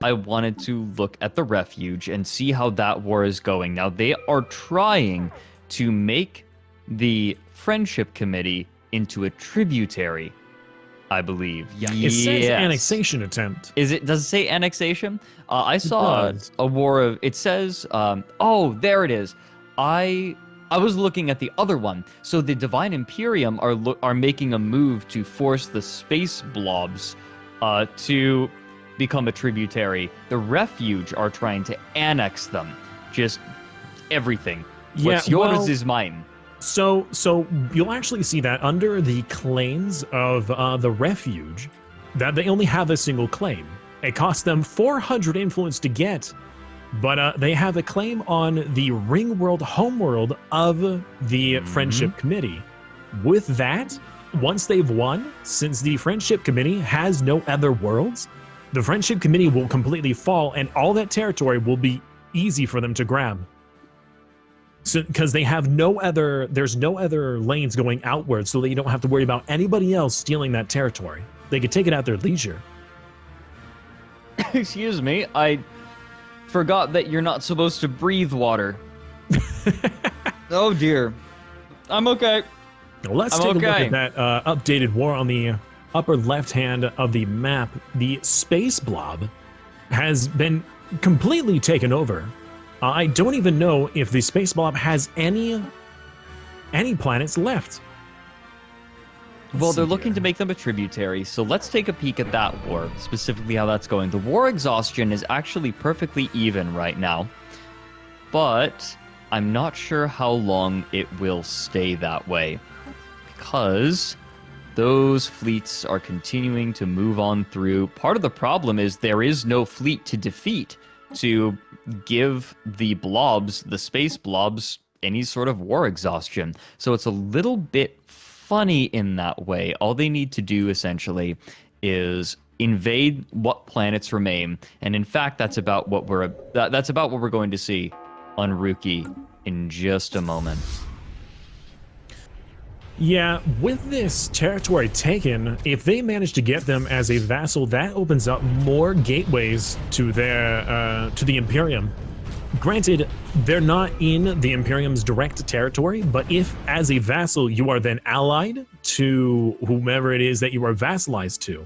I wanted to look at the Refuge and see how that war is going. Now, they are trying to make the Friendship Committee into a tributary, I believe. Yeah, it says annexation attempt. Does it say annexation? I saw a war of, it says, oh, there it is. I was looking at the other one. So the Divine Imperium are making a move to force the space blobs to become a tributary. The Refuge are trying to annex them. Just everything. What's yours is mine. So you'll actually see that under the claims of the Refuge, that they only have a single claim. It costs them 400 influence to get, but they have a claim on the ring world homeworld of the Friendship Committee. With that, once they've won, since the Friendship Committee has no other worlds, the Friendship Committee will completely fall and all that territory will be easy for them to grab. So, because they have there's no other lanes going outwards, so that you don't have to worry about anybody else stealing that territory. They could take it at their leisure. Excuse me, I forgot that you're not supposed to breathe water. Oh dear. I'm okay. Now let's take a look at that updated war on the upper left hand of the map. The space blob has been completely taken over. I don't even know if the space blob has any planets left. Well, they're looking to make them a tributary, so let's take a peek at that war, specifically how that's going. The war exhaustion is actually perfectly even right now, but I'm not sure how long it will stay that way, because those fleets are continuing to move on through. Part of the problem is there is no fleet to defeat to give the blobs, the space blobs, any sort of war exhaustion. So it's a little bit funny in that way. All they need to do essentially is invade what planets remain, and in fact, that's about what we're going to see on Rookie in just a moment. Yeah, with this territory taken, if they manage to get them as a vassal, that opens up more gateways to their to the Imperium. Granted, they're not in the Imperium's direct territory, but if as a vassal you are then allied to whomever it is that you are vassalized to,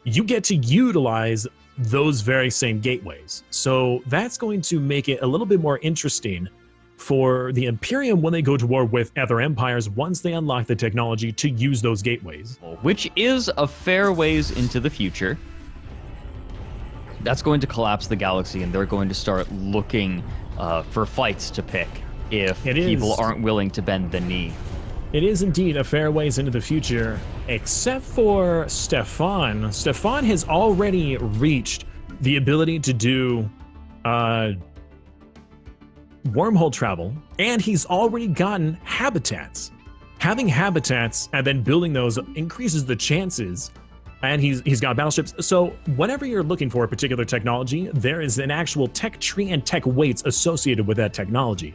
you get to utilize those very same gateways. So that's going to make it a little bit more interesting for the Imperium when they go to war with other empires once they unlock the technology to use those gateways. Which is a fair ways into the future. That's going to collapse the galaxy, and they're going to start looking for fights to pick if people aren't willing to bend the knee. It is indeed a fair ways into the future, except for Stefan. Stefan has already reached the ability to do wormhole travel, and he's already gotten habitats. Having habitats and then building those increases the chances, and he's got battleships. So whenever you're looking for a particular technology, there is an actual tech tree and tech weights associated with that technology.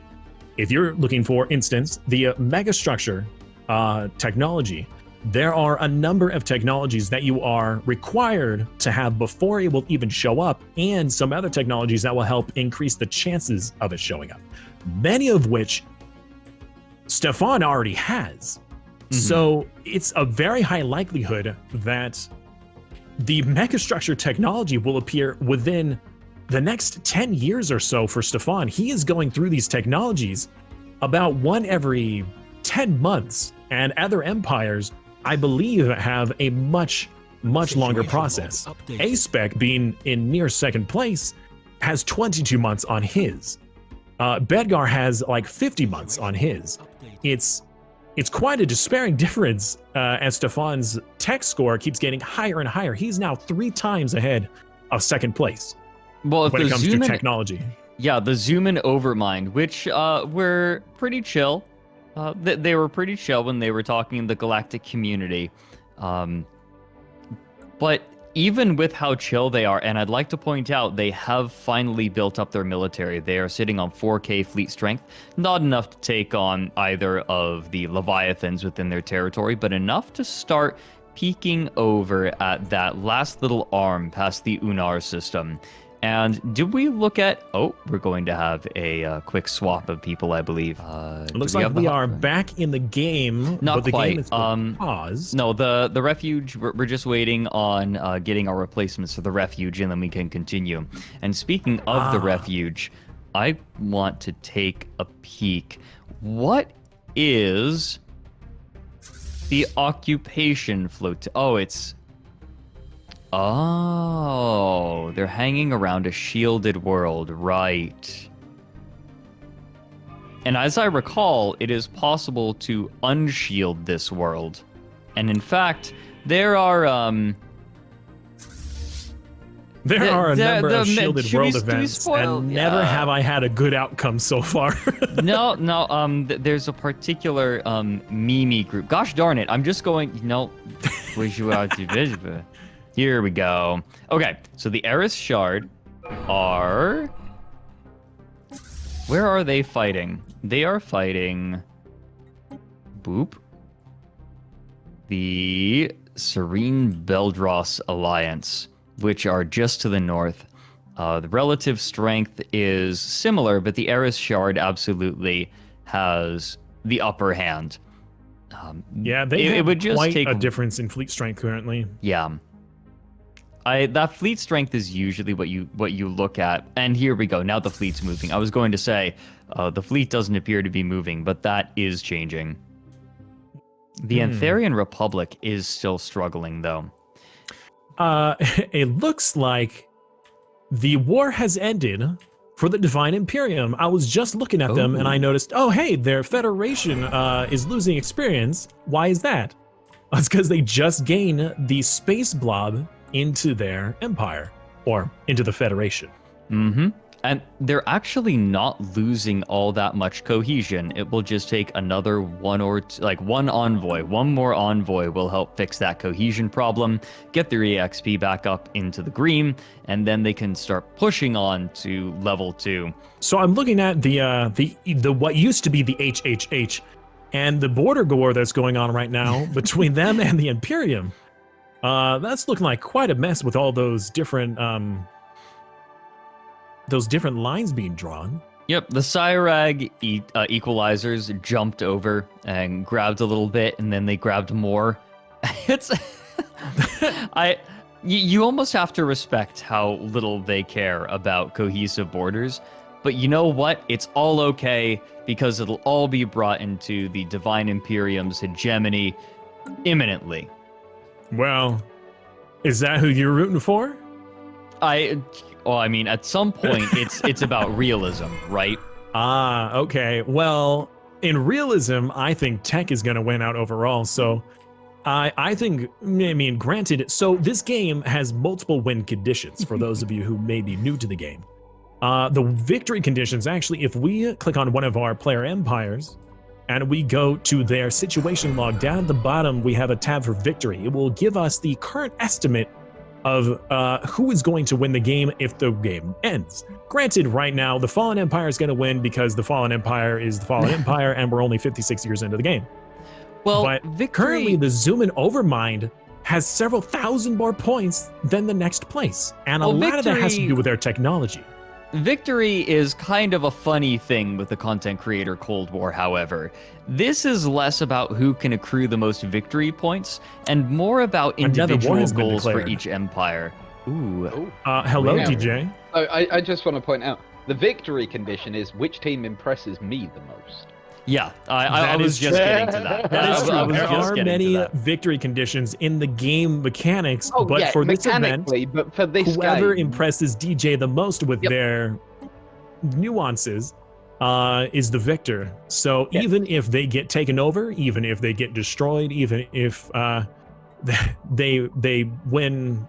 If you're looking for instance the megastructure technology, there are a number of technologies that you are required to have before it will even show up, and some other technologies that will help increase the chances of it showing up, many of which Stefan already has. So it's a very high likelihood that the megastructure technology will appear within the next 10 years or so for Stefan. He is going through these technologies about one every 10 months, and other empires, I believe, have a much longer process. A-Spec, being in near second place, has 22 months on his. Bedgar has like 50 months on his. It's quite a despairing difference as Stefan's tech score keeps getting higher and higher. He's now 3 times ahead of second place when it comes to technology. Yeah, the Xuman Overmind, which were pretty chill. They were pretty chill when they were talking in the galactic community. But even with how chill they are, and I'd like to point out, they have finally built up their military. They are sitting on 4K fleet strength. Not enough to take on either of the Leviathans within their territory, but enough to start peeking over at that last little arm past the Unar system. And did we look at... Oh, we're going to have a quick swap of people, I believe. It looks like we are back in the game. Not but the quite. Game is paused. No, the Refuge, we're just waiting on getting our replacements for the Refuge, and then we can continue. And speaking of the Refuge, I want to take a peek. What is the occupation float? Oh, it's... Oh, they're hanging around a shielded world, right. And as I recall, it is possible to unshield this world. And in fact, there are a number of shielded world events, and never have I had a good outcome so far. No, there's a particular Mimi group. Gosh darn it, I'm just going, here we go. Okay, so the Eris Shard are... Where are they fighting? They are fighting... Boop. The Serene Beldross Alliance, which are just to the north. The relative strength is similar, but the Eris Shard absolutely has the upper hand. Yeah, it would just take a difference in fleet strength currently. Yeah. That fleet strength is usually what you look at. And here we go. Now the fleet's moving. I was going to say the fleet doesn't appear to be moving, but that is changing. The Antharian Republic is still struggling, though. It looks like the war has ended for the Divine Imperium. I was just looking at them and I noticed, oh, hey, their Federation is losing experience. Why is that? It's because they just gained the space blob into their empire, or into the Federation. Mm-hmm. And they're actually not losing all that much cohesion. It will just take another one more envoy will help fix that cohesion problem, get their EXP back up into the green, and then they can start pushing on to level 2. So I'm looking at the what used to be the HHH, and the border war that's going on right now between them and the Imperium. That's looking like quite a mess with all those different lines being drawn. Yep, the Cyrag equalizers jumped over and grabbed a little bit, and then they grabbed more. It's you almost have to respect how little they care about cohesive borders. But you know what? It's all okay, because it'll all be brought into the Divine Imperium's hegemony imminently. Well, is that who you're rooting for? I mean, at some point, it's about realism, right? Okay. Well, in realism, I think tech is going to win out overall. So I think, granted, so this game has multiple win conditions for those of you who may be new to the game. The victory conditions, actually, if we click on one of our player empires, and we go to their situation log, down at the bottom, we have a tab for victory. It will give us the current estimate of who is going to win the game if the game ends. Granted, right now, the Fallen Empire is going to win because the Fallen Empire is the Fallen Empire, and we're only 56 years into the game. Well, but currently, the Xuman Overmind has several thousand more points than the next place, and a lot of that has to do with their technology. Victory is kind of a funny thing with the content creator Cold War, however. This is less about who can accrue the most victory points and more about individual goals for each empire. Ooh. Hello, DJ. I just want to point out, the victory condition is which team impresses me the most. Yeah, I was just getting to that. That is true. There are many victory conditions in the game mechanics, but for this event, but for this whoever game, impresses DJ the most with their nuances is the victor. So even if they get taken over, even if they get destroyed, even if they win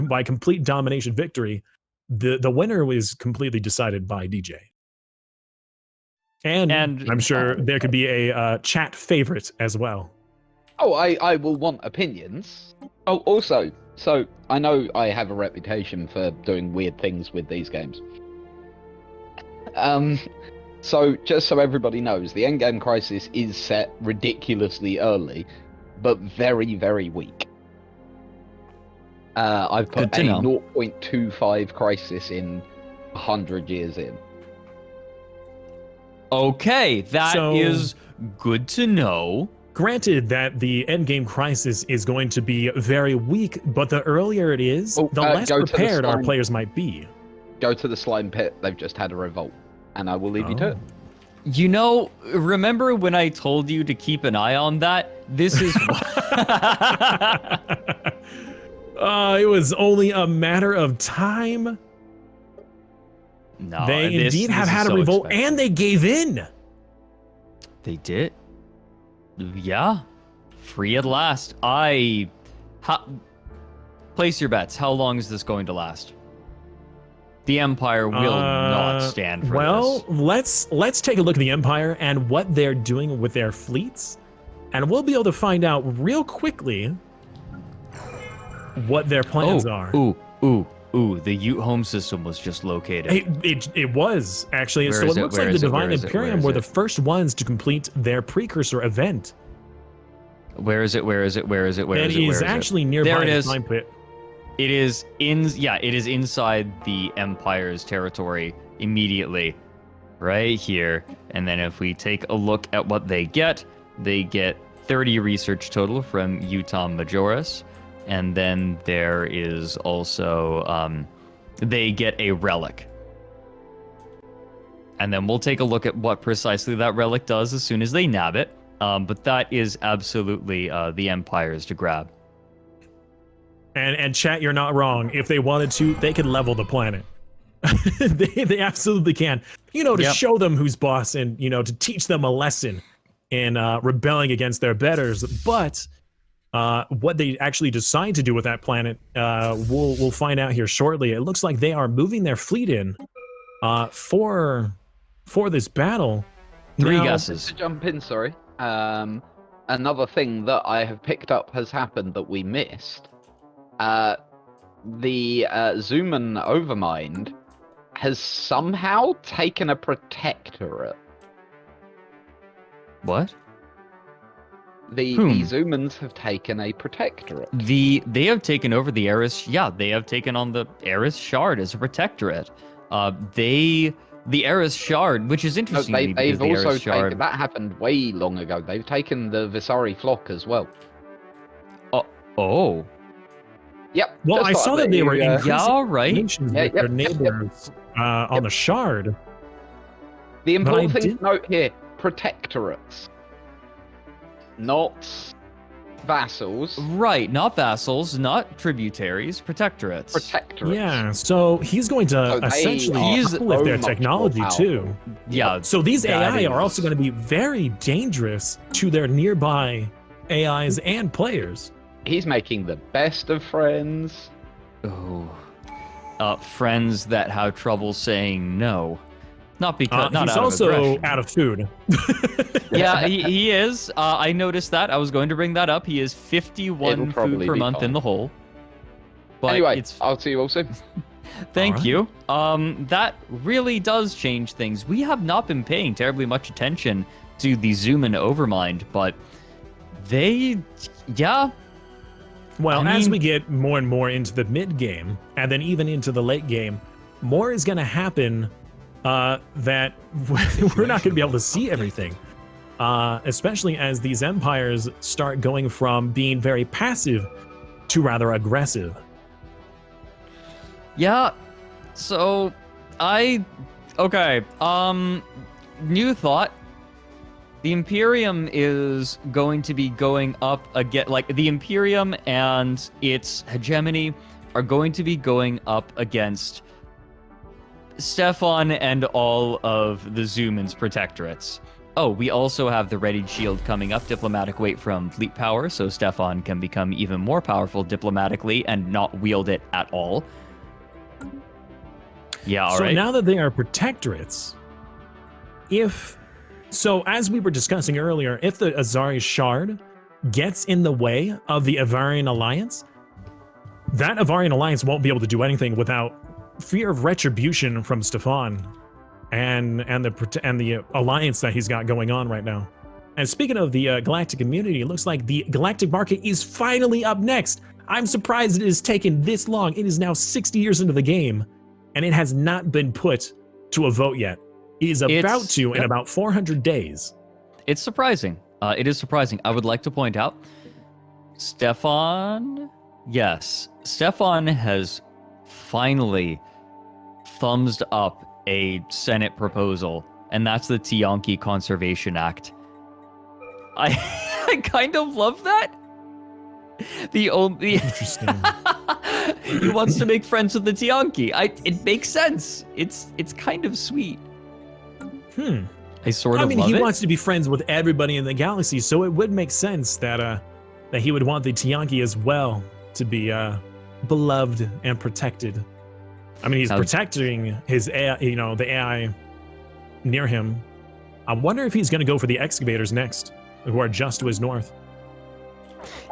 by complete domination victory, the winner is completely decided by DJ. And I'm sure there could be a chat favorite as well. Oh, I will want opinions. Oh, also, so I know I have a reputation for doing weird things with these games. So just so everybody knows, the endgame crisis is set ridiculously early, but very, very weak. I've put Good a to know. 0.25 crisis in 100 years in. Okay, that is So- good to know. Granted that the endgame crisis is going to be very weak, but the earlier it is, Oh, the less go to the prepared our slime. players might be. Go to the slime pit. They've just had a revolt, and I will leave you to it. You know, remember when I told you to keep an eye on that? This is It was only a matter of time. No, They this indeed have is had a so revolt, expected. and they gave in. They did. Yeah. Free at last. Place your bets. How long is this going to last? The Empire will not stand for this. let's take a look at the Empire and what they're doing with their fleets, and we'll be able to find out real quickly what their plans are. Ooh, the Ute home system was just located. It was actually. Where So is it it? looks Where like the is it? Divine Where is it? Imperium Where is were the it? first ones to complete their precursor event. Where is it? Where is it? Where is it? Where That is it? Where is is it? actually nearby There it the is. slime pit. It is inside the Empire's territory immediately, right here. And then if we take a look at what they get 30 research total from Utah Majoris, and then there is also they get a relic. And then we'll take a look at what precisely that relic does as soon as they nab it. But that is absolutely the Empire's to grab. And chat, you're not wrong. If they wanted to, they could level the planet. they absolutely can. To Yep. show them who's boss and, to teach them a lesson in rebelling against their betters. But what they actually decide to do with that planet, we'll find out here shortly. It looks like they are moving their fleet in for this battle. Three Now- guesses. To jump in, sorry. Another thing that I have picked up has happened that we missed. The Xuman Overmind has somehow taken a protectorate. What? The Whom? Xumans have taken a protectorate. They have taken over the Eris. Yeah, they have taken on the Eris Shard as a protectorate. The Eris Shard, which is No, interesting to me because they've the also Eris Shard. taken. That happened way long ago. They've taken the Visari flock as well. Oh, Yep. Well, just I thought saw I'd that let they you, were increasing yeah, all right. relations Yeah, with their yep, neighbors on the shard. The important I thing did- to note here: protectorates, not vassals. Right, not vassals, not tributaries, protectorates. Protectorates. Yeah, so he's going to So they essentially are uplift their so much technology more too. Yeah, So these that AI are is- also going to be very dangerous to their nearby AIs and players. He's making the best of friends. Oh. Friends that have trouble saying no. Not because not He's out also of aggression. out of food. Yeah, he is. I noticed that. I was going to bring that up. He is 51 It'll food probably per be month in fine. the hole. But Anyway, it's I'll see you all soon. thank Alright. you. That really does change things. We have not been paying terribly much attention to the Xuman Overmind, but yeah. Well, I as mean- we get more and more into the mid game, and then even into the late game, more is going to happen that we're not going to be able to see everything. Especially as these empires start going from being very passive to rather aggressive. Yeah. So okay. New thought. The Imperium is going to be going up again. Like the Imperium and its hegemony are going to be going up against Stefan and all of the Xuman's protectorates. Oh, we also have the Readied Shield coming up, diplomatic weight from Fleet Power, so Stefan can become even more powerful diplomatically and not wield it at all. Yeah, all so right. now that they are protectorates, as we were discussing earlier, if the Azari Shard gets in the way of the Avarian Alliance, that Avarian Alliance won't be able to do anything without fear of retribution from Stefan and the alliance that he's got going on right now. And speaking of the galactic community, it looks like the galactic market is finally up next. I'm surprised it has taken this long. It is now 60 years into the game, and it has not been put to a vote yet. It is about to in about 400 days. It's surprising. It is surprising. I would like to point out, Stefan has finally thumbs up a Senate proposal, and that's the Tiyanki Conservation Act. I kind of love that. Interesting. He wants to make friends with the Tiyanki. It makes sense. It's kind of sweet. I sort of love he it. wants to be friends with everybody in the galaxy, so it would make sense that he would want the Tiyanki as well to be beloved and protected. I mean, he's protecting his AI, the AI near him. I wonder if he's going to go for the excavators next, who are just to his north.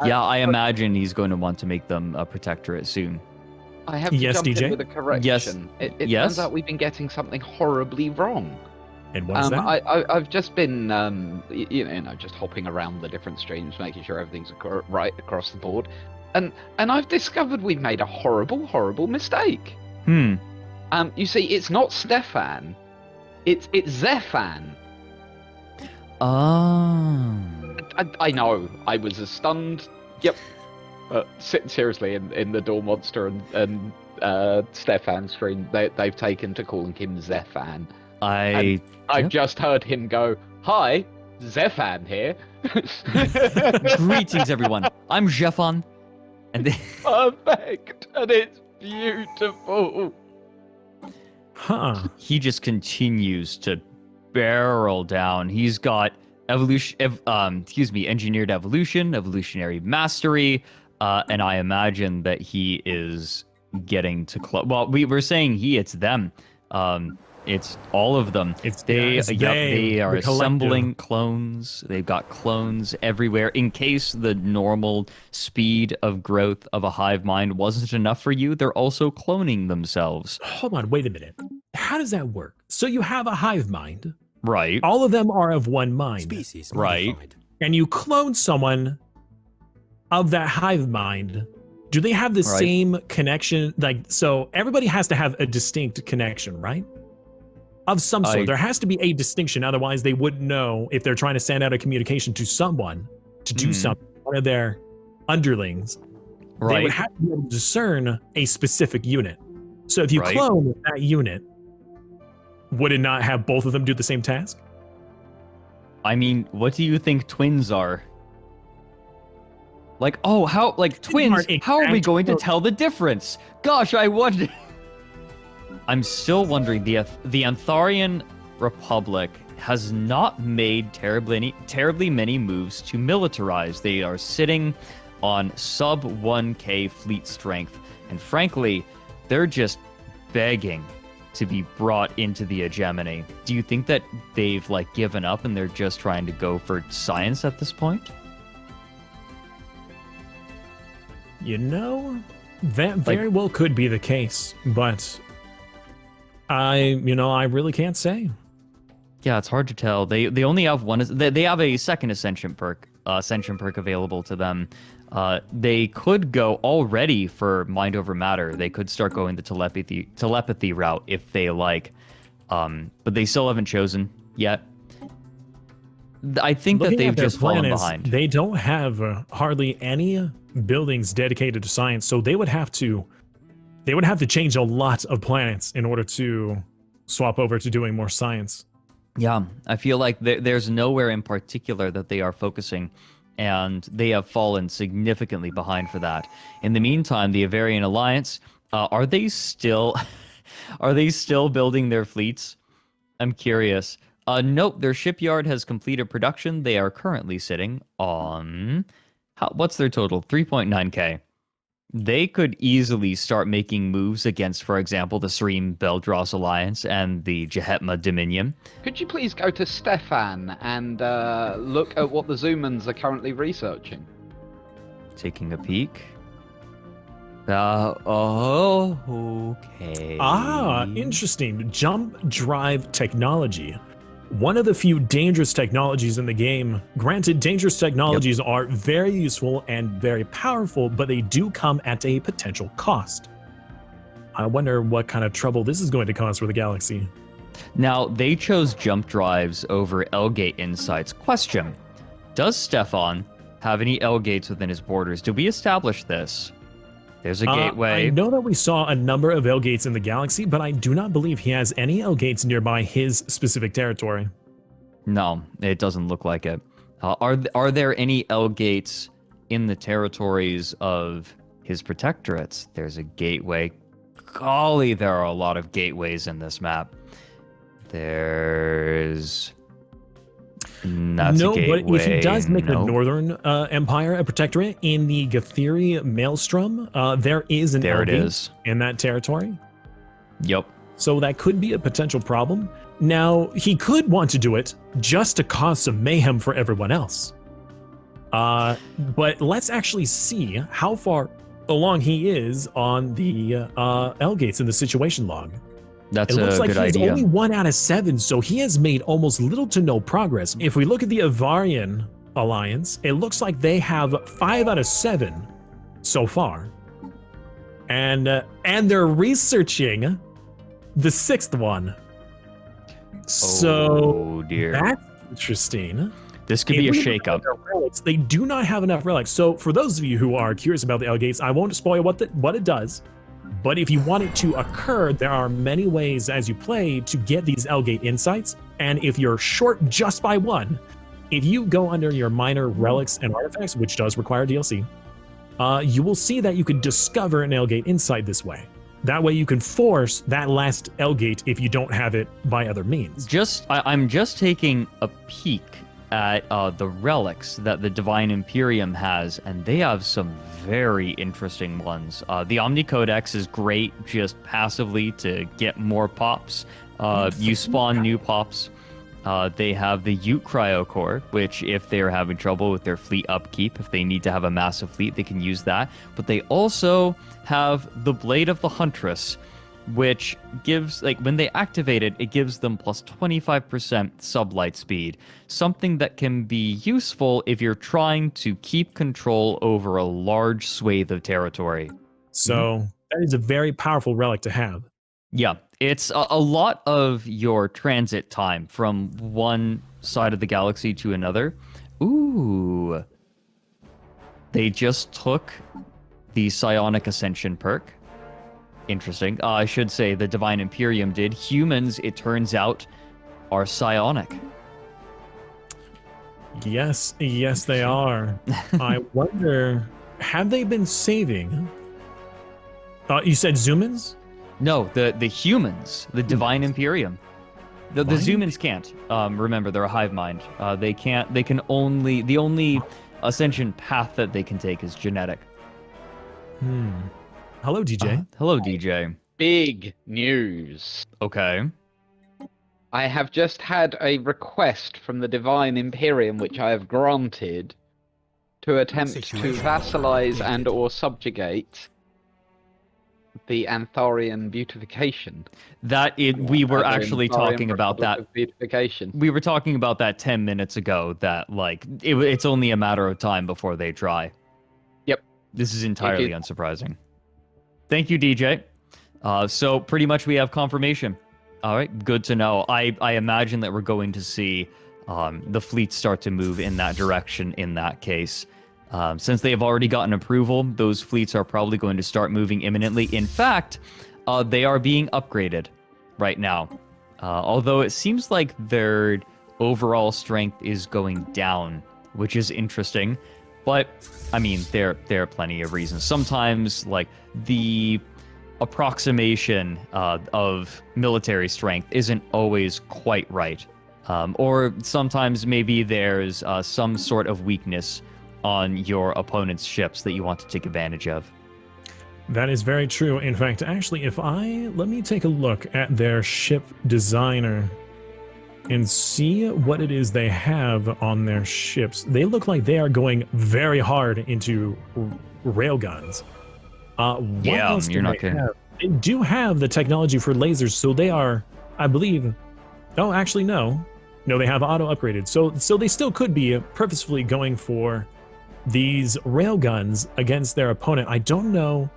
Yeah, I imagine he's going to want to make them a protectorate soon. I have to jump in with a correction. Yes. It turns out we've been getting something horribly wrong. And what's that? I've just been, just hopping around the different streams, making sure everything's right across the board, and I've discovered we've made a horrible mistake. You see, it's not Stefan, it's Zefan. Oh. I know. I was as stunned. Yep. Seriously, in the Door Monster and Stefan stream, they've taken to calling him Zefan. I've just heard him go, "Hi, Zefan here." Greetings, everyone. I'm Zefan. And Perfect, and it's beautiful. He just continues to barrel down. He's got engineered evolution, evolutionary mastery, and I imagine that he is getting to well, we were saying it's them. It's all of them. They are assembling clones. They've got clones everywhere. In case the normal speed of growth of a hive mind wasn't enough for you, they're also cloning themselves. Hold on, wait a minute. How does that work? So you have a hive mind. Right. All of them are of one mind. Species right. modified. And you clone someone of that hive mind. Do they have the same connection? So everybody has to have a distinct connection, right? Of some sort. There has to be a distinction. Otherwise, they wouldn't know if they're trying to send out a communication to someone to do something, one of their underlings. They would have to be able to discern a specific unit. So if you clone that unit, would it not have both of them do the same task? I mean, what do you think twins are? Twins, how are we going to tell the difference? Gosh, I wonder. I'm still wondering, the Antharian Republic has not made terribly many moves to militarize. They are sitting on sub 1k fleet strength, and frankly, they're just begging to be brought into the hegemony. Do you think that they've given up and they're just trying to go for science at this point? That very well could be the case, but I really can't say. Yeah, it's hard to tell. They only have one. They have a second ascension perk available to them. They could go already for mind over matter. They could start going the telepathy route if they like, but they still haven't chosen yet. I think that they've just fallen behind. They don't have hardly any buildings dedicated to science, so they would have to change a lot of planets in order to swap over to doing more science. Yeah, I feel like there's nowhere in particular that they are focusing, and they have fallen significantly behind for that. In the meantime, the Avarian Alliance, are they still building their fleets? I'm curious. Nope, their shipyard has completed production. They are currently sitting on what's their total? 3.9k. They could easily start making moves against, for example, the Serene Beldross Alliance and the Jehetma Dominion. Could you please go to Stefan and look at what the Xumans are currently researching? Taking a peek. Okay. Interesting. Jump drive technology. one of the few dangerous technologies in the game. Granted, dangerous technologies are very useful and very powerful, but they do come at a potential cost. I wonder what kind of trouble this is going to cause for the galaxy. Now, they chose jump drives over L-gate insights. Question: does Stefan have any L-gates within his borders? Did we establish this? There's a gateway. I know that we saw a number of L-gates in the galaxy, but I do not believe he has any L-gates nearby his specific territory. No, it doesn't look like it. Are there any L-gates in the territories of his protectorates? There's a gateway. Golly, there are a lot of gateways in this map. There's... That's no, a gateway. But if he does make the Northern Empire a protectorate in the Gatheri Maelstrom, there is an L-gate in that territory. Yep. So that could be a potential problem. Now, he could want to do it just to cause some mayhem for everyone else. But let's actually see how far along he is on the L-gates in the situation log. That's a good idea. It looks like he's only 1 out of 7, so he has made almost little to no progress. If we look at the Antharian alliance, it looks like they have 5 out of 7 so far. And they're researching the 6th one. So oh dear, that's interesting. This could be a shakeup. They do not have enough relics. So for those of you who are curious about the L-gates, I won't spoil what it does. But if you want it to occur, there are many ways as you play to get these L-gate insights. And if you're short just by 1, if you go under your minor relics and artifacts, which does require DLC, you will see that you could discover an L-gate insight this way. That way you can force that last L-gate if you don't have it by other means. I'm just taking a peek at the relics that the Divine Imperium has, and they have some very interesting ones. The Omni Codex is great just passively to get more pops. You spawn new pops. They have the Ute Cryocore, which if they're having trouble with their fleet upkeep, if they need to have a massive fleet, they can use that. But they also have the Blade of the Huntress, which gives, like, when they activate it, it gives them plus 25% sublight speed. Something that can be useful if you're trying to keep control over a large swathe of territory. So that is a very powerful relic to have. Yeah, it's a lot of your transit time from one side of the galaxy to another. Ooh. They just took the Psionic Ascension perk. Interesting. I should say the Divine Imperium did. Humans, it turns out, are psionic. Yes, they are. I wonder, have they been saving? You said Xumans? No, the humans, the Divine Imperium. The Xumans can't. Remember, they're a hive mind. They can't. They can only. The only ascension path that they can take is genetic. Hello, DJ. Hello, DJ. Big news. Okay. I have just had a request from the Divine Imperium, which I have granted, to attempt to vassalize and or subjugate the Antharian Beautification. We were actually talking about that. Beautification. We were talking about that 10 minutes ago. That it's only a matter of time before they try. Yep. This is entirely unsurprising. Thank you, DJ. So pretty much we have confirmation. All right, good to know. I imagine that we're going to see the fleet start to move in that direction in that case. Since they have already gotten approval, those fleets are probably going to start moving imminently. In fact, they are being upgraded right now. Although it seems like their overall strength is going down, which is interesting. But, I mean, there are plenty of reasons. Sometimes, like, the approximation of military strength isn't always quite right. Or sometimes maybe there's some sort of weakness on your opponent's ships that you want to take advantage of. That is very true. In fact, actually, let me take a look at their ship designer and see what it is they have on their ships. They look like they are going very hard into railguns. Yeah, you're not kidding. They do have the technology for lasers, so they are, I believe... Oh, actually, no. No, they have auto upgraded. So they still could be purposefully going for these railguns against their opponent. I don't know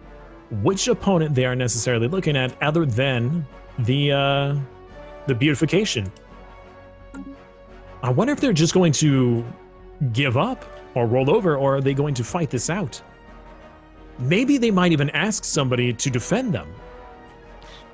which opponent they are necessarily looking at other than the Beautification. I wonder if they're just going to give up or roll over, or are they going to fight this out? Maybe they might even ask somebody to defend them.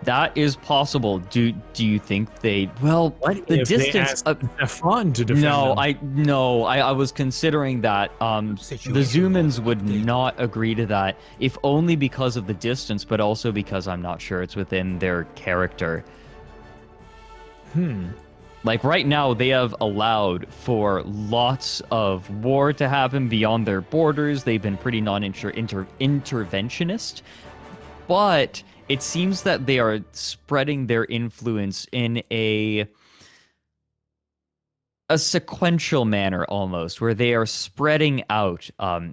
That is possible. Do you think they? Well, What the if distance. they asked Stefan to defend them? I was considering that. The Xumans would not agree to that, if only because of the distance, but also because I'm not sure it's within their character. Like right now, they have allowed for lots of war to happen beyond their borders. They've been pretty interventionist, but it seems that they are spreading their influence in a sequential manner almost, where they are spreading out.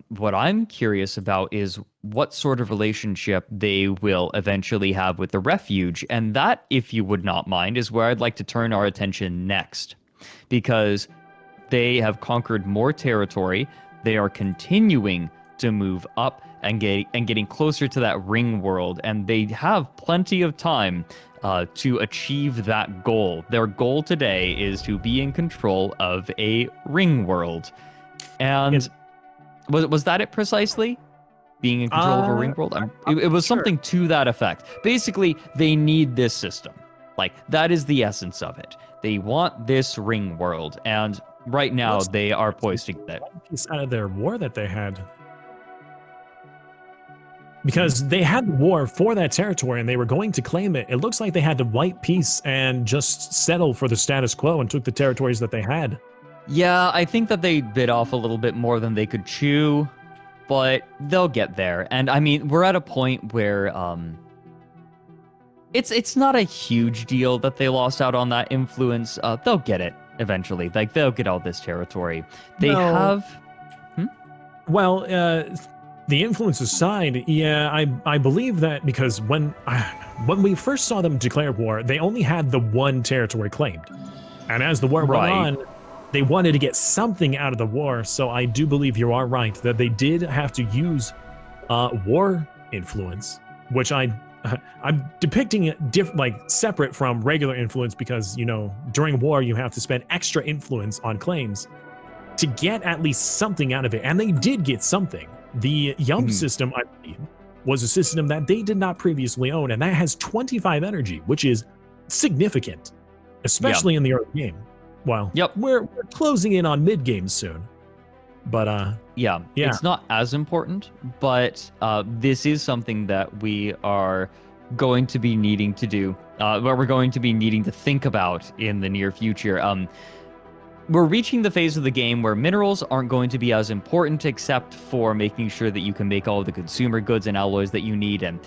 What I'm curious about is what sort of relationship they will eventually have with the Refuge. And that, if you would not mind, is where I'd like to turn our attention next. Because they have conquered more territory. They are continuing to move up and getting closer to that ring world. And they have plenty of time to achieve that goal. Their goal today is to be in control of a ring world. And was that it precisely? Being in control of a ring world? It was something to that effect. Basically, they need this system. Like, that is the essence of it. They want this ring world. And right now, they are poised to get it. Piece out of their war that they had. Because they had war for that territory and they were going to claim it. It looks like they had to wipe peace and just settle for the status quo and took the territories that they had. Yeah, I think that they bit off a little bit more than they could chew, but they'll get there. And I mean, we're at a point where it's not a huge deal that they lost out on that influence. They'll get it eventually. Like, they'll get all this territory. They have... Well, the influence aside, yeah, I believe that because when we first saw them declare war, they only had the one territory claimed. And as the war went on, they wanted to get something out of the war. So I do believe you are right that they did have to use war influence, which I'm depicting it like separate from regular influence because, you know, during war you have to spend extra influence on claims to get at least something out of it. And they did get something. The Yum system, I believe, was a system that they did not previously own, and that has 25 energy, which is significant, especially in the early game. Well, we're closing in on mid-game soon, but yeah, it's not as important, but this is something that we are going to be needing to do, what we're going to be needing to think about in the near future. We're reaching the phase of the game where minerals aren't going to be as important, except for making sure that you can make all of the consumer goods and alloys that you need, and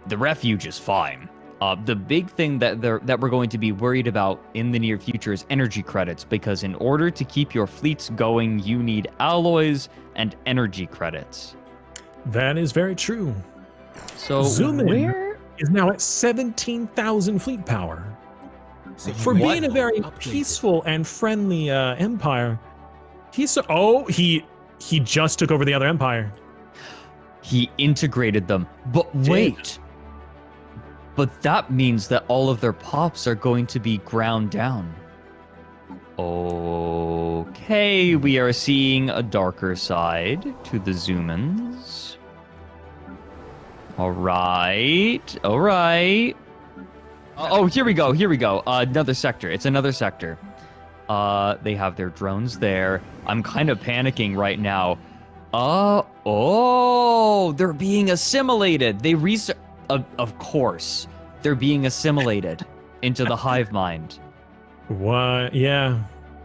the Refuge is fine. The big thing that we're going to be worried about in the near future is energy credits, because in order to keep your fleets going, you need alloys and energy credits. That is very true. So Xuman is now at 17,000 fleet power. For being a very peaceful and friendly empire, he just took over the other empire. He integrated them. But wait. But that means that all of their pops are going to be ground down. Okay, we are seeing a darker side to the Xumans. All right. Oh, here we go. Another sector. It's another sector. They have their drones there. I'm kind of panicking right now. They're being assimilated. Of course, they're being assimilated into the hive mind. What? Yeah,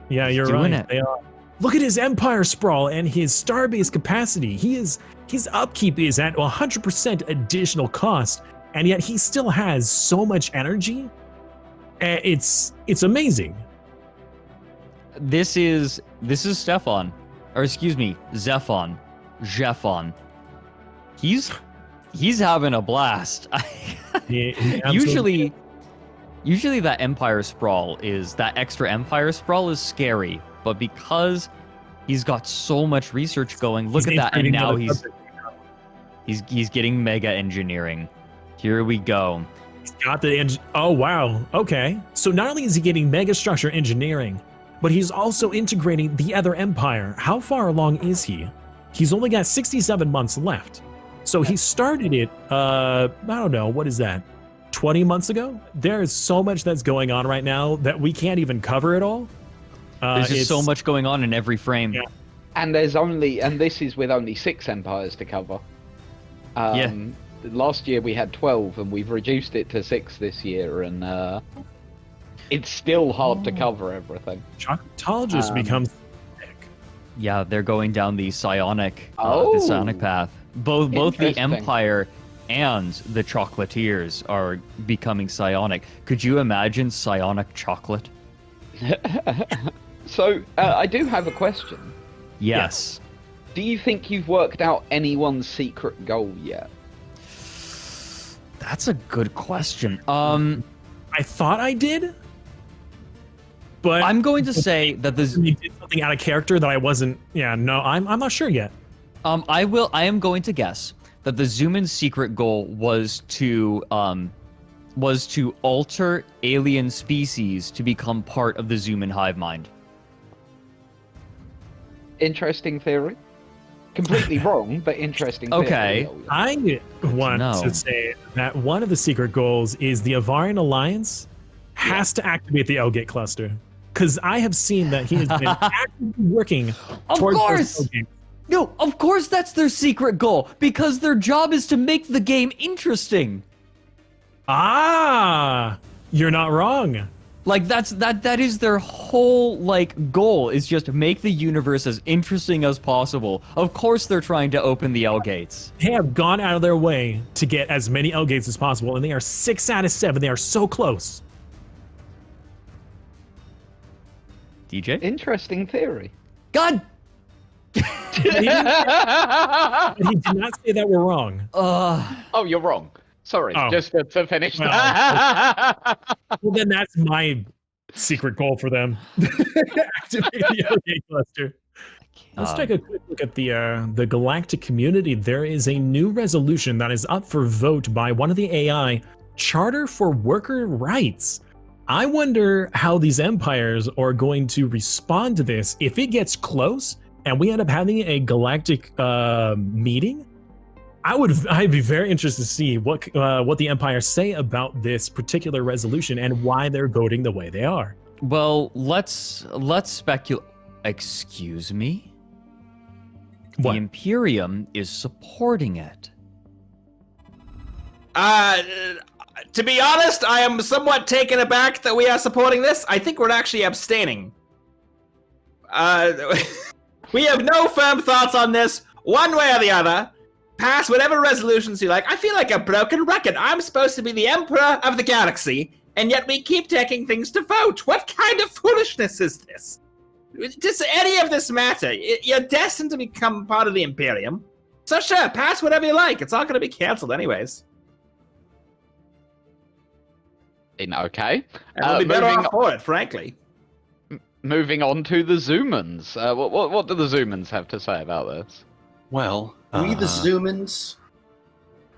you're right. They are. Look at his empire sprawl and his starbase capacity. His upkeep is at 100% additional cost. And yet he still has so much energy. It's amazing. This is Stefan, or excuse me, Zephon. He's having a blast. Usually that extra Empire Sprawl is scary, but because he's got so much research going, look at that, and now he's getting mega engineering. Here we go. He's got the oh wow, okay. So not only is he getting mega structure engineering, but he's also integrating the other empire. How far along is he? He's only got 67 months left. So he started it, I don't know, what is that? 20 months ago? There is so much that's going on right now that we can't even cover it all. There's just so much going on in every frame. Yeah. And this is with only 6 empires to cover. Last year we had 12, and we've reduced it to 6 this year, and it's still hard to cover everything. Chocolatologist becomes sick. Yeah, they're going down the psionic path. Both the Empire and the Chocolatiers are becoming psionic. Could you imagine psionic chocolate? So, I do have a question. Yes. Do you think you've worked out anyone's secret goal yet? That's a good question. I thought I did, but I'm going to say that he did something out of character that I wasn't. Yeah, no, I'm not sure yet. I am going to guess that the Xuman's secret goal was to alter alien species to become part of the Xuman hive mind. Interesting theory. Completely wrong, but interesting theory. Okay. I want to say that one of the secret goals is the Antharian Alliance has to activate the L-Gate cluster. Because I have seen that he has been actively working towards those L-Gates. No, of course that's their secret goal, because their job is to make the game interesting. Ah, you're not wrong. Like that is their whole goal, is just make the universe as interesting as possible. Of course they're trying to open the L-Gates. They have gone out of their way to get as many L-Gates as possible, and they are 6 out of 7. They are so close. DJ? Interesting theory. God! He did not say that we're wrong. Oh, you're wrong. Sorry, just to finish well, that. Well, then that's my secret goal for them. Activate the L-Gate cluster. Let's take a quick look at the galactic community. There is a new resolution that is up for vote by one of the AI, Charter for Worker Rights. I wonder how these empires are going to respond to this. If it gets close and we end up having a galactic meeting, I'd be very interested to see what the empires say about this particular resolution and why they're voting the way they are. Well, let's speculate. Excuse me? What? The Imperium is supporting it. To be honest, I am somewhat taken aback that we are supporting this. I think we're actually abstaining. We have no firm thoughts on this, one way or the other. Pass whatever resolutions you like. I feel like a broken record. I'm supposed to be the Emperor of the Galaxy, and yet we keep taking things to vote. What kind of foolishness is this? Does any of this matter? You're destined to become part of the Imperium. So sure, pass whatever you like. It's all going to be cancelled anyways. Okay. And we'll be better off for it, frankly. Moving on to the Xumans. What do the Xumans have to say about this? Well, we the Xumans.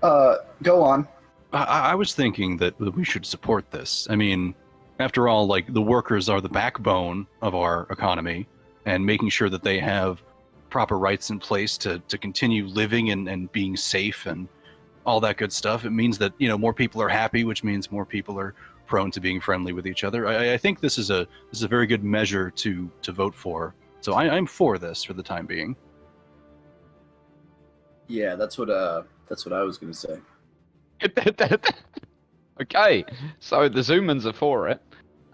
Go on. I was thinking that we should support this. I mean, after all, the workers are the backbone of our economy, and making sure that they have proper rights in place to continue living and being safe and all that good stuff. It means that, more people are happy, which means more people are prone to being friendly with each other. I think this is a very good measure to vote for. So I'm for this for the time being. Yeah, that's what I was gonna say. Okay, so the Xumans are for it.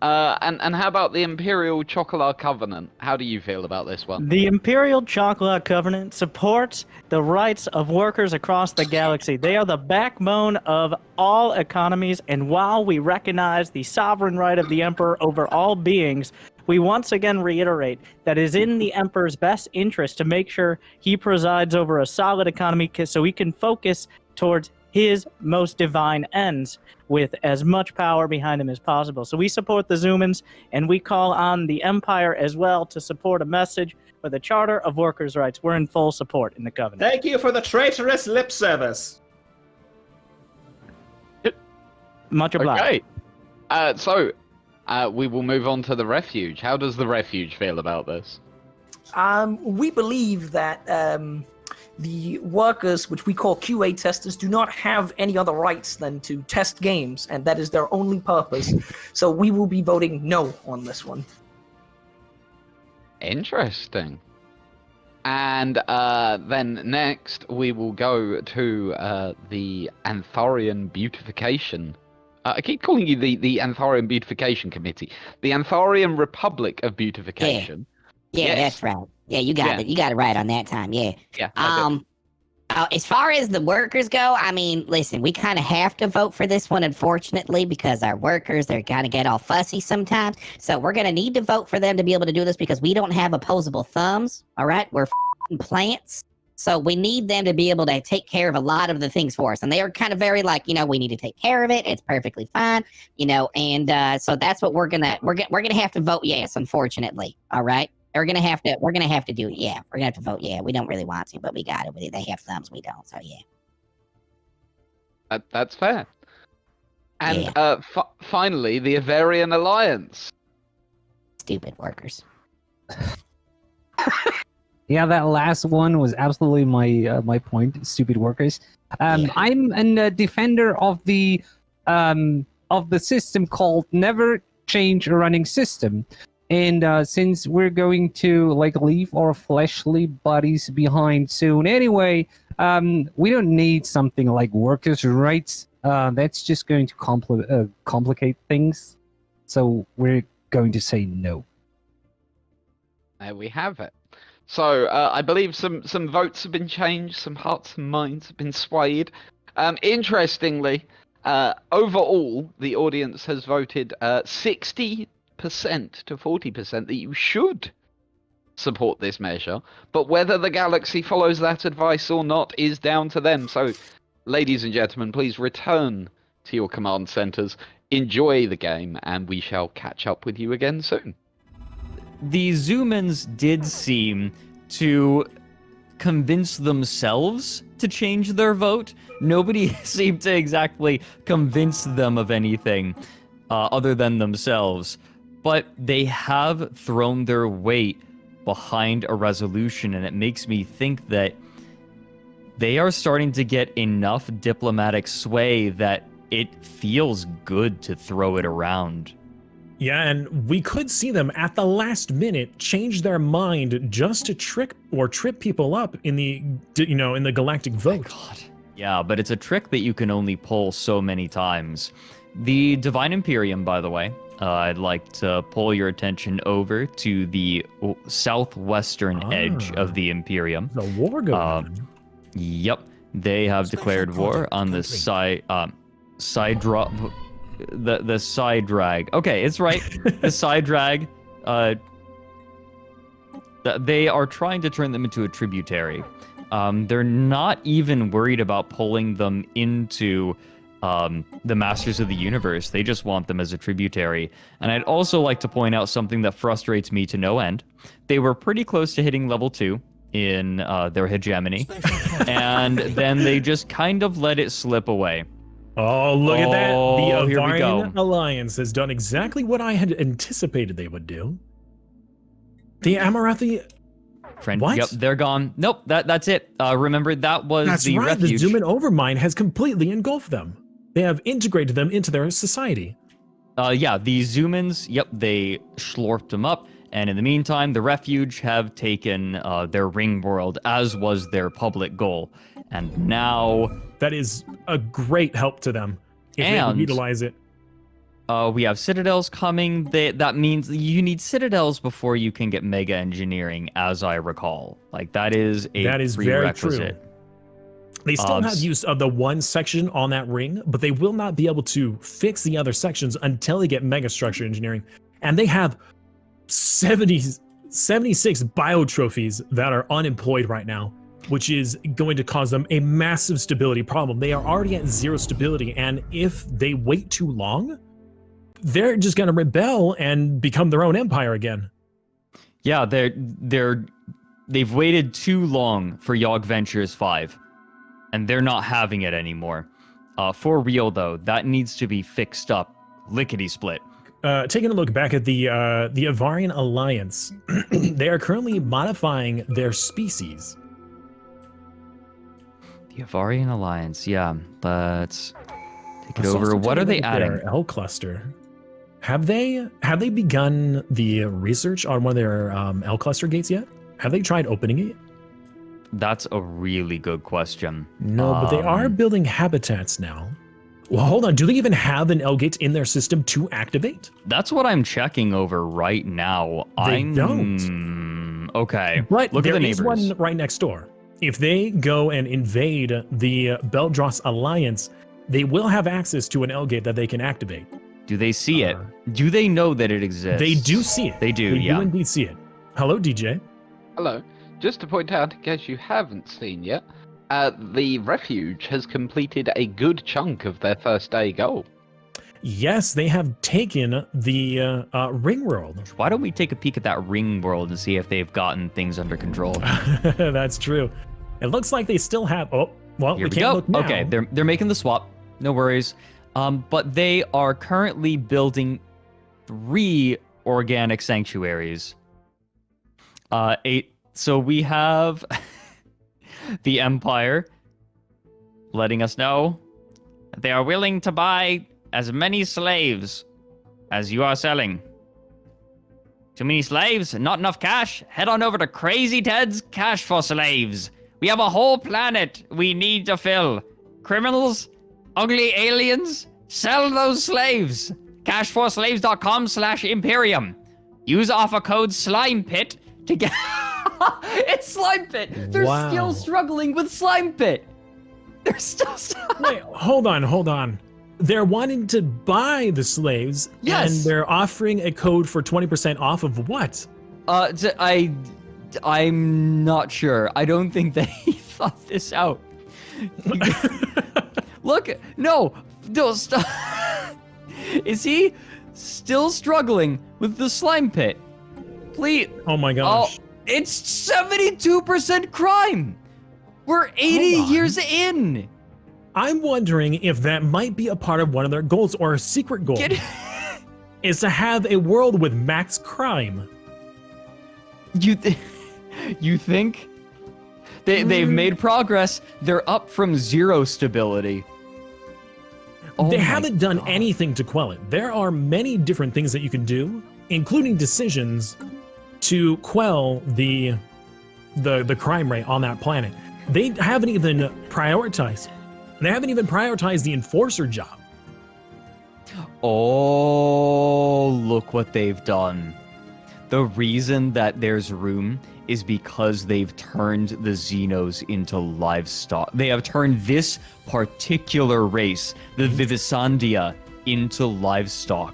And how about the Imperial Chocolat Covenant? How do you feel about this one? The Imperial Chocolat Covenant supports the rights of workers across the galaxy. They are the backbone of all economies, and while we recognize the sovereign right of the Emperor over all beings, we once again reiterate that it is in the Emperor's best interest to make sure he presides over a solid economy so he can focus towards his most divine ends. with as much power behind him as possible. So we support the Xumans, and we call on the Empire as well to support a message for the Charter of Workers' Rights. We're in full support in the Covenant. Thank you for the traitorous lip service. Much obliged. Okay. So we will move on to the Refuge. How does the Refuge feel about this? We believe that the workers, which we call QA testers, do not have any other rights than to test games, and that is their only purpose. So we will be voting no on this one. Interesting. And then next, we will go to the Antharian Beautification. I keep calling you the Antharian Beautification Committee. The Antharian Republic of Beautification. Yeah, Yes. that's right. Yeah, you got it. You got it right on that time. Yeah. Yeah. I did. As far as the workers go, I mean, listen, we kind of have to vote for this one, unfortunately, because our workers, they're kind of get all fussy sometimes. So we're going to need to vote for them to be able to do this because we don't have opposable thumbs. All right. We're plants. So we need them to be able to take care of a lot of the things for us. And they are kind of very like, we need to take care of it. It's perfectly fine, and so that's what we're going to have to vote yes, unfortunately. All right. We're gonna have to do it. Yeah, we're gonna have to vote. Yeah, we don't really want to, but we got it. They have thumbs, we don't. So yeah. That's fair. And finally, the Avarian Alliance. Stupid workers. Yeah, that last one was absolutely my point. Stupid workers. I'm a defender of the system called Never Change a Running System. And since we're going to leave our fleshly bodies behind soon anyway, we don't need something like workers' rights. That's just going to complicate things. So we're going to say no. There we have it. So I believe some votes have been changed, some hearts and minds have been swayed. Interestingly, overall, the audience has voted 60% to 40% that you should support this measure, but whether the galaxy follows that advice or not is down to them. So, ladies and gentlemen, please return to your command centers, enjoy the game, and we shall catch up with you again soon. The Xumans did seem to convince themselves to change their vote. Nobody seemed to exactly convince them of anything other than themselves. But they have thrown their weight behind a resolution, and it makes me think that they are starting to get enough diplomatic sway that it feels good to throw it around. Yeah, and we could see them at the last minute change their mind just to trick or trip people up in the galactic vote. Oh God. Yeah, but it's a trick that you can only pull so many times. The Divine Imperium, by the way, I'd like to pull your attention over to the southwestern edge of the Imperium. The war going on. Yep, they have declared war on the side drop. The side drag. Okay, it's right. The side drag. They are trying to turn them into a tributary. They're not even worried about pulling them into the Masters of the Universe. They just want them as a tributary. And I'd also like to point out something that frustrates me to no end. They were pretty close to hitting level 2 in their hegemony, and then they just kind of let it slip away. Oh, look at that. The here we go. Avarian Alliance has done exactly what I had anticipated they would do. The Amarathi... Friend, What? Yep, they're gone. Nope, that's it. Remember, that was That's the right, Refuge. the Xuman Overmind has completely engulfed them. They have integrated them into their society. Yeah, the Xumans, yep, they schlorped them up. And in the meantime, the Refuge have taken their ring world, as was their public goal. And now... That is a great help to them if they And- utilize it. we have Citadels coming. That means you need Citadels before you can get Mega Engineering, as I recall. Like, that is a That is very true. prerequisite. They still have use of the one section on that ring, but they will not be able to fix the other sections until they get Mega Structure Engineering. And they have 76 bio trophies that are unemployed right now. which is going to cause them a massive stability problem. They are already at 0 stability, and if they wait too long, they're just going to rebel and become their own empire again. Yeah, they've waited too long for Yogg Ventures 5, and they're not having it anymore. For real, though, that needs to be fixed up lickety-split. Taking a look back at the Avarian Alliance, they are currently modifying their species. The Avarian Alliance, yeah. Let's take it over. What are they adding? Their L cluster. Have they begun the research on one of their L cluster gates yet? Have they tried opening it? That's a really good question. No, but they are building habitats now. Well, hold on. Do they even have an L gate in their system to activate? That's what I'm checking over right now. They don't. Okay. But look at the there is neighbors. one right next door. If they go and invade the Beldros Alliance, they will have access to an L gate that they can activate. Do they see it? Do they know that it exists? They do see it. They do, They yeah. do indeed see it. Hello, DJ. Hello. Just to point out, in case you haven't seen yet, the Refuge has completed a good chunk of their first day goal. Yes, they have taken the ring world. Why don't we take a peek at that ring world and see if they've gotten things under control? That's true. It looks like they still have. Oh, well, Here we we can't go. look now. Okay, they're making the swap. No worries. But they are currently building 3 organic sanctuaries. So we have the Empire letting us know that they are willing to buy as many slaves as you are selling. Too many slaves? Not enough cash? Head on over to Crazy Ted's Cash for Slaves. We have a whole planet we need to fill. Criminals? Ugly aliens? Sell those slaves. Cashforslaves.com/Imperium. Use offer code SlimePit to get... It's Slime Pit. They're Wow. still struggling with Slime Pit. They're still... Wait, hold on. They're wanting to buy the slaves, Yes. and they're offering a code for 20% off of what? I'm not sure. I don't think they thought this out. Look, no, stop. Is he still struggling with the slime pit? Please. Oh my gosh. Oh, it's 72% crime. We're 80 Hold on. years in. I'm wondering if that might be a part of one of their goals, or a secret goal is to have a world with max crime. You think? They've made progress. They're up from 0 stability. Oh They my haven't done God. anything to quell it. There are many different things that you can do, including decisions to quell the crime rate on that planet. They haven't even prioritized. They haven't even prioritized the enforcer job. Oh, look what they've done. The reason that there's room is because they've turned the Xenos into livestock. They have turned this particular race, the Vivisandia, into livestock.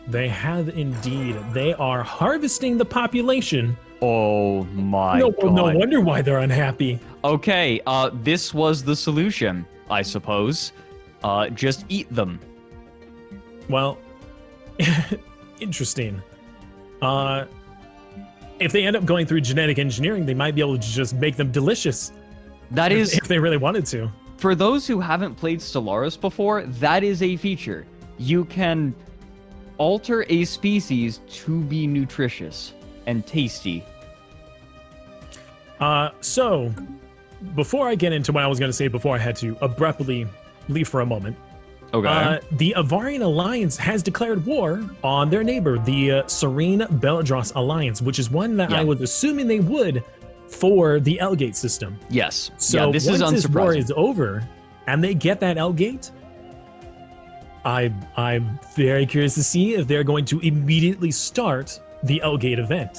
They have indeed. They are harvesting the population. Oh my No God. wonder why they're unhappy. Okay, this was the solution, I suppose. Just eat them. Well, interesting. If they end up going through genetic engineering, they might be able to just make them delicious. That is, if they really wanted to. for those who haven't played Stellaris before, that is a feature. You can alter a species to be nutritious and tasty. So, before I get into what I was going to say before I had to abruptly leave for a moment, Okay. the Avarian Alliance has declared war on their neighbor, the Serene Beladros Alliance, which is one that Yeah. I was assuming they would for the L-Gate system. Yes. So yeah, this is once this war unsurprising. is over and they get that L-Gate, I'm very curious to see if they're going to immediately start the L-Gate event.